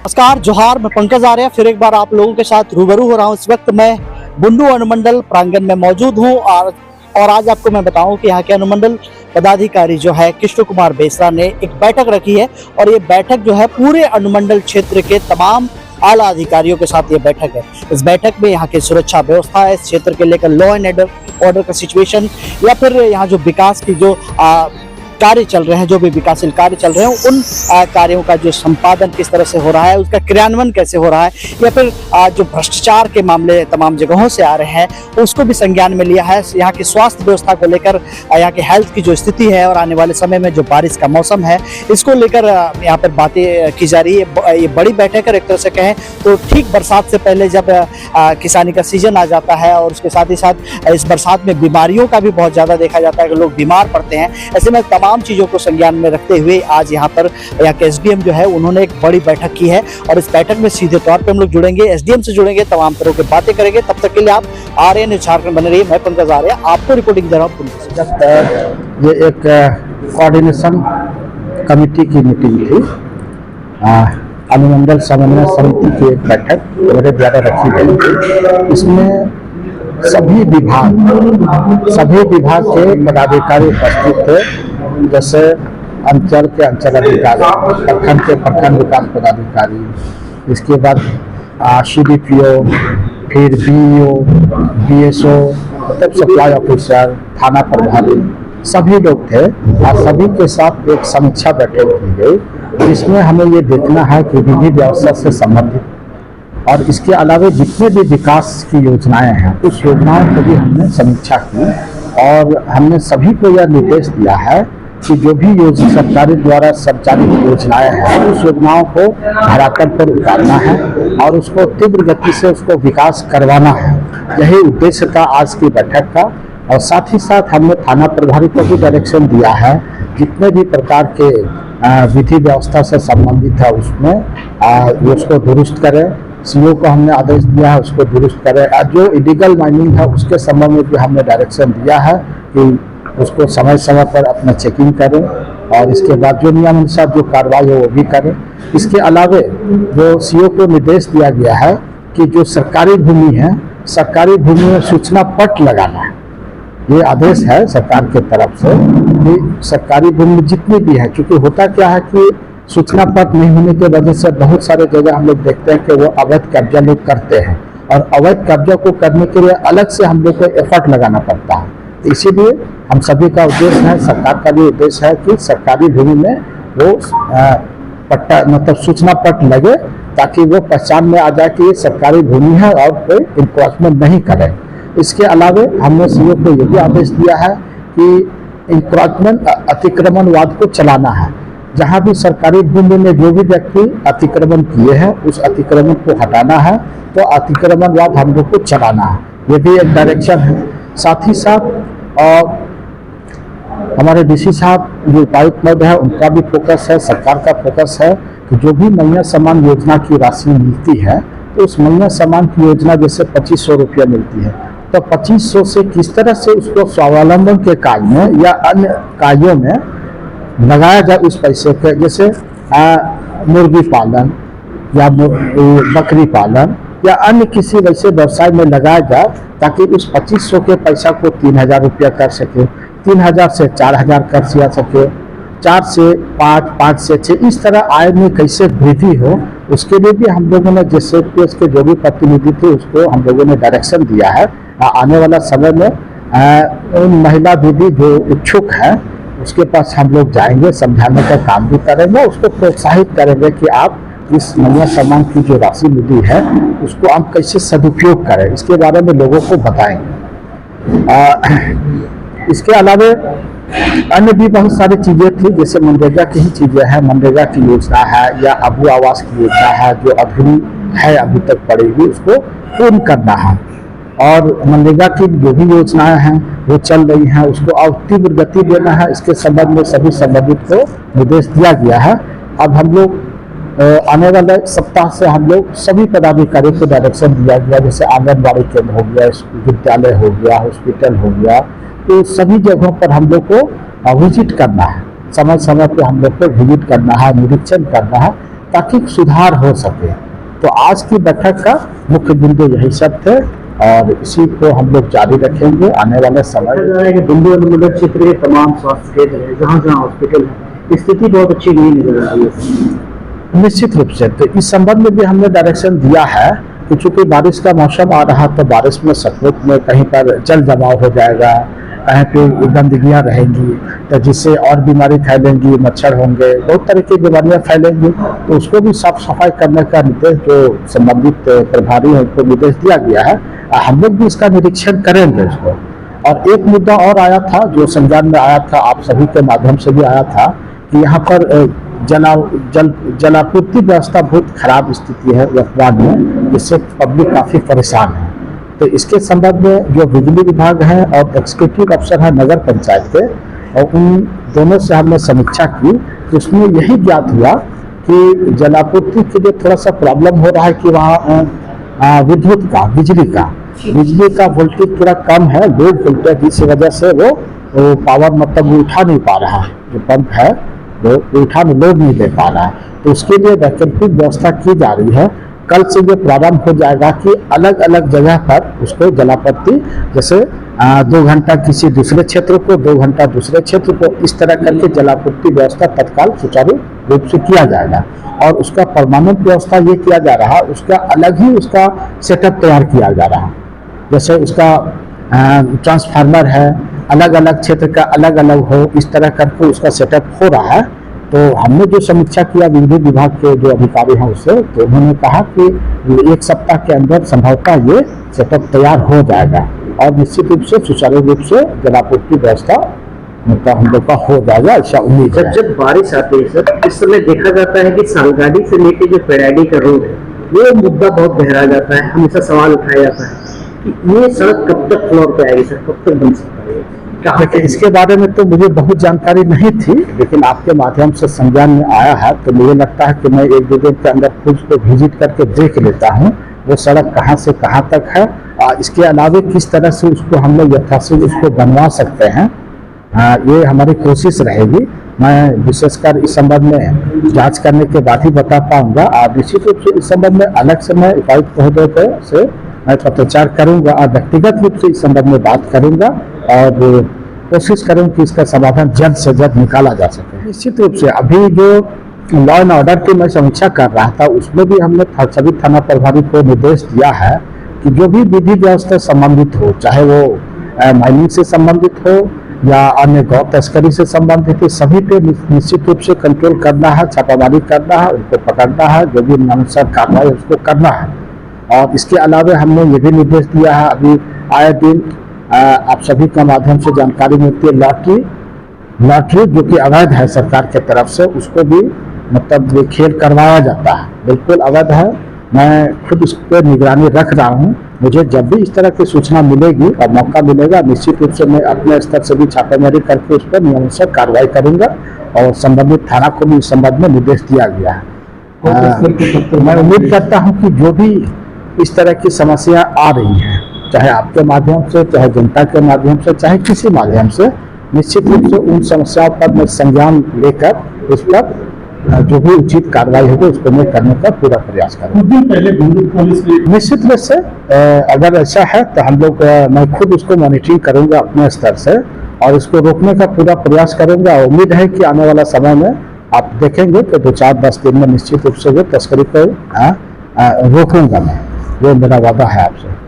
नमस्कार, जोहार। मैं पंकज आर्य फिर एक बार आप लोगों के साथ रूबरू हो रहा हूँ। इस वक्त मैं बुंडू अनुमंडल प्रांगण में मौजूद हूँ और आज आपको मैं बताऊं कि यहाँ के अनुमंडल पदाधिकारी जो है कृष्ण कुमार बेसरा ने एक बैठक रखी है और ये बैठक जो है पूरे अनुमंडल क्षेत्र के तमाम आला अधिकारियों के साथ ये बैठक है। इस बैठक में यहाँ की सुरक्षा व्यवस्था है, इस क्षेत्र के लेकर लॉ एंड ऑर्डर का सिचुएशन या फिर यहाँ जो विकास की जो कार्य चल रहे हैं, जो भी विकासशील कार्य चल रहे हैं, उन कार्यों का जो संपादन किस तरह से हो रहा है, उसका क्रियान्वयन कैसे हो रहा है, या फिर जो भ्रष्टाचार के मामले तमाम जगहों से आ रहे हैं उसको भी संज्ञान में लिया है। यहाँ की स्वास्थ्य व्यवस्था को लेकर, यहाँ की हेल्थ की जो स्थिति है और आने वाले समय में जो बारिश का मौसम है, इसको लेकर यहाँ पर बातें की जा रही है। ये बड़ी बैठक है एक तरह से कहें तो। ठीक बरसात से पहले जब किसानी का सीजन आ जाता है और उसके साथ ही साथ इस बरसात में बीमारियों का भी बहुत ज़्यादा देखा जाता है कि लोग बीमार पड़ते हैं। ऐसे में तमाम चीजों को संज्ञान में रखते हुए आज यहाँ के एसडीएम जो है उन्होंने एक बड़ी बैठक की है और इस बैठक में सीधे तौर पे हम लोग जुड़ेंगे, एसडीएम से जुड़ेंगे, तमाम तरह की बातें करेंगे। तब तक के लिए आप आर्य न्यूज़ झारखंड बने रहिए। मैं पंकज आर्य आपको रिपोर्टिंग दे रहा हूँ। ये एक कोऑर्डिनेशन कमेटी की मीटिंग थी, अनुमंडल समन्वय समिति की एक बैठक मेरे द्वारा रखी गई थी। इसमें सभी विभाग के पदाधिकारी उपस्थित थे, जैसे अंचल के अंचल अधिकारी, प्रखंड के प्रखंड विकास पदाधिकारी, इसके बाद CDPO, फिर BEO, BSO, मतलब सप्लाई ऑफिसर, थाना प्रभारी, सभी लोग थे और सभी के साथ एक समीक्षा बैठक की गई जिसमें हमें ये देखना है कि विधि व्यवस्था से संबंधित और इसके अलावा जितने भी विकास की योजनाएं हैं उस योजनाओं को भी हमने समीक्षा की और हमने सभी को यह निर्देश दिया है कि जो भी सरकारी द्वारा संचालित योजनाएं हैं उस योजनाओं को धरातल पर उतारना है और उसको तीव्र गति से उसको विकास करवाना है। यही उद्देश्य था आज की बैठक का। और साथ ही साथ हमने थाना प्रभारी को भी डायरेक्शन दिया है जितने भी प्रकार के विधि व्यवस्था से संबंधित है उसमें उसको दुरुस्त करें। CO को हमने आदेश दिया है उसको दुरुस्त करें। जो इलीगल माइनिंग है उसके संबंध में भी हमने डायरेक्शन दिया है कि उसको समय समय पर अपना चेकिंग करें और इसके बाद जो नियमानुसार जो कार्रवाई है वो भी करें। इसके अलावा जो CO को निर्देश दिया गया है कि जो सरकारी भूमि है, सरकारी भूमि में सूचना पट लगाना है। ये आदेश है सरकार के तरफ से कि सरकारी भूमि जितनी भी है, क्योंकि होता क्या है कि सूचना पत्र नहीं होने की वजह से बहुत सारे जगह हम लोग देखते हैं कि वो अवैध कब्जा लोग करते हैं और अवैध कब्जा को करने के लिए अलग से हम लोग को एफर्ट लगाना पड़ता है। तो इसीलिए हम सभी का उद्देश्य है, सरकार का भी उद्देश्य है कि सरकारी भूमि में वो पट्टा मतलब सूचना पत्र लगे ताकि वो पहचान में आ जाए कि ये सरकारी भूमि है और कोई इंक्रोचमेंट नहीं करे। इसके अलावा हमने CO को ये भी आदेश दिया है कि इंक्रोचमेंट अतिक्रमणवाद को चलाना है। जहाँ भी सरकारी भूमि में जो भी व्यक्ति अतिक्रमण किए हैं उस अतिक्रमण को हटाना है, तो अतिक्रमणवाद हम लोग को चलाना है। ये भी एक डायरेक्शन है। साथ ही साथ हमारे DC साहब जो उपायुक्त महोदय है उनका भी फोकस है, सरकार का फोकस है कि जो भी महिला सम्मान योजना की राशि मिलती है तो उस महिला सम्मान की योजना जैसे 2500 रुपया मिलती है तो 2500 से किस तरह से उसको स्वावलंबन के कार्य में या अन्य कार्यों में लगाया जाए उस पैसे के, जैसे मुर्गी पालन या बकरी पालन या अन्य किसी वैसे व्यवसाय में लगाया जाए ताकि उस 2500 के पैसा को 3000 रुपया कर सके, 3000 से 4000 कर सके, 4 से 5, 5 से 6, इस तरह आय में कैसे वृद्धि हो उसके लिए भी हम लोगों ने जैसे के जो भी प्रतिनिधि थे उसको हम लोगों ने डायरेक्शन दिया है। आने वाला समय में उन महिला दीदी जो इच्छुक है उसके पास हम लोग जाएंगे, समझाने का काम भी करेंगे, उसको प्रोत्साहित करेंगे कि आप इस महिला सम्मान की जो राशि मिली है उसको हम कैसे सदुपयोग करें, इसके बारे में लोगों को बताएंगे। इसके अलावा अन्य भी बहुत सारी चीज़ें थी, जैसे मनरेगा की ही चीज़ें हैं। मनरेगा की योजना है या अबू आवास की योजना है जो अधूरी है, अभी तक पड़ी हुई, उसको पूर्ण करना है। और मनरेगा की जो भी योजनाएं हैं वो चल रही हैं उसको और तीव्र गति देना है। इसके संबंध में सभी संबंधित को निर्देश दिया गया है। अब हम लोग आने वाले सप्ताह से हम लोग सभी पदाधिकारियों को डायरेक्शन दिया गया, जैसे आंगनबाड़ी केंद्र हो गया, विद्यालय हो गया, हॉस्पिटल हो गया, तो सभी जगहों पर हम लोग को विजिट करना है, समय समय पे हम लोग को विजिट करना है, निरीक्षण करना है ताकि सुधार हो सके। तो आज की बैठक का मुख्य बिंदु यही सब थे और इसी को हम लोग जारी रखेंगे आने वाले समय। बुंडू अनुमंडल क्षेत्र के तमाम स्वास्थ्य केंद्र है, जहाँ जहाँ हॉस्पिटल है, स्थिति बहुत अच्छी नहीं नजर आ रही है। निश्चित रूप से तो इस संबंध में भी हमने डायरेक्शन दिया है कि चूंकि बारिश का मौसम आ रहा तो बारिश में सचमुच में कहीं पर जल जमाव हो जाएगा, कहीं पे गंदगियां रहेंगी तो जिससे और बीमारी फैलेंगी, मच्छर होंगे, बहुत तरह की बीमारियां फैलेंगी। तो उसको भी साफ सफाई करने का निर्देश जो संबंधित प्रभारी है उनको निर्देश दिया गया है। हम लोग भी इसका निरीक्षण करेंगे इसको। और एक मुद्दा और आया था जो संज्ञान में आया था, आप सभी के माध्यम से भी आया था कि यहाँ पर जलापूर्ति व्यवस्था बहुत खराब स्थिति है वर्तमान में, इससे पब्लिक काफी परेशान है। तो इसके संबंध में जो बिजली विभाग है और एग्जीक्यूटिव अफसर है नगर पंचायत के, और उन दोनों से हमने समीक्षा की तो उसमें यही ज्ञात हुआ कि जलापूर्ति के लिए थोड़ा सा प्रॉब्लम हो रहा है कि वहाँ विद्युत का बिजली का वोल्टेज थोड़ा कम है, लो वोल्टेज, इस वजह से वो पावर मतलब उठा नहीं पा रहा है, जो पंप है वो लोड नहीं दे पा रहा है। तो उसके लिए वैकल्पिक व्यवस्था की जा रही है। कल से ये प्रारंभ हो जाएगा कि अलग अलग जगह पर उसको जलापूर्ति, जैसे 2 घंटा किसी दूसरे क्षेत्र को, 2 घंटा दूसरे क्षेत्र को, इस तरह करके जलापूर्ति व्यवस्था तत्काल सुचारू रूप से किया जाएगा। और उसका परमानेंट व्यवस्था ये किया जा रहा, उसका अलग ही उसका सेटअप तैयार किया जा रहा। जैसे उसका ट्रांसफार्मर है, अलग अलग क्षेत्र का अलग अलग हो, इस तरह करके उसका सेटअप हो रहा है। तो हमने जो समीक्षा किया बिजली विभाग के जो अधिकारी हैं उससे, तो उन्होंने कहा कि 1 सप्ताह के अंदर संभवतः ये सेटअप तैयार हो जाएगा और निश्चित रूप से सुचारू रूप से जलापूर्ति व्यवस्था मतलब हम लोग का हो जाएगा, ऐसा उम्मीद है। जब बारिश आती है सर, इस समय देखा जाता है कि सालगाड़ी से लेके जो पेड़ाडी का रोड है वो मुद्दा बहुत गहरा जाता है। हमेशा सवाल उठाया जाता है कि ये सड़क कब तक फ्लोर पे आएगी सर, कब तक बन सकता है? देखिए, इसके बारे में तो मुझे बहुत जानकारी नहीं थी, लेकिन आपके माध्यम से संज्ञान में आया है तो मुझे लगता है कि मैं 1-2 दिन के अंदर खुद को विजिट करके देख लेता हूँ वो सड़क कहाँ से कहाँ तक है और इसके अलावा किस तरह से उसको हम लोग यथाशीघ्र उसको बनवा सकते हैं। ये हमारी कोशिश रहेगी। मैं विशेषकर इस संबंध में जांच करने के बाद ही बता पाऊंगा। और निश्चित रूप से इस संबंध में अलग से मैं उपायुक्त महोदय से मैं पत्रचार करूंगा और व्यक्तिगत रूप से इस संबंध में बात करूंगा और कोशिश करूं कि इसका समाधान जल्द से जल्द निकाला जा सके। निश्चित रूप से अभी जो लॉ एंड ऑर्डर की मैं समीक्षा कर रहा था उसमें भी हमने सभी थाना प्रभारी को निर्देश दिया है कि जो भी विधि व्यवस्था संबंधित हो, चाहे वो माइनिंग से संबंधित हो या अन्य गौ तस्करी से संबंधित है, सभी पे निश्चित रूप से कंट्रोल करना है, छापामारी करना है, उनको पकड़ना है, जो भी नियमानुसार कार्रवाई उसको करना है। और इसके अलावा हमने ये भी निर्देश दिया है, अभी आए दिन आप सभी के माध्यम से जानकारी मिलती है, लॉटरी जो कि अवैध है सरकार के तरफ से, उसको भी मतलब ये खेल करवाया जाता है, बिल्कुल अवैध है। मैं खुद उस पर निगरानी रख रहा हूँ। मुझे जब भी इस तरह की सूचना मिलेगी और मौका मिलेगा, निश्चित रूप से मैं अपने स्तर से भी छापेमारी करके उस पर नियमानुसार कार्रवाई करूंगा और संबंधित थाना को भी इस संबंध में निर्देश दिया गया है। मैं उम्मीद करता हूँ कि जो भी इस तरह की समस्या आ रही है, चाहे आपके माध्यम से, चाहे जनता के माध्यम से, चाहे किसी माध्यम से, निश्चित रूप से उन समस्याओं पर मैं संज्ञान लेकर उस पर जो भी उचित कार्रवाई होगी उसको मैं करने का पूरा प्रयास करूँगा। निश्चित रूप से अगर ऐसा है तो हम लोग मैं खुद उसको मॉनिटरिंग करूँगा अपने स्तर से और इसको रोकने का पूरा प्रयास करूँगा। उम्मीद है कि आने वाला समय में आप देखेंगे कि 2-4-10 दिन में निश्चित रूप से वो तस्करी को रोकूंगा मैं, ये मेरा वादा है आपसे।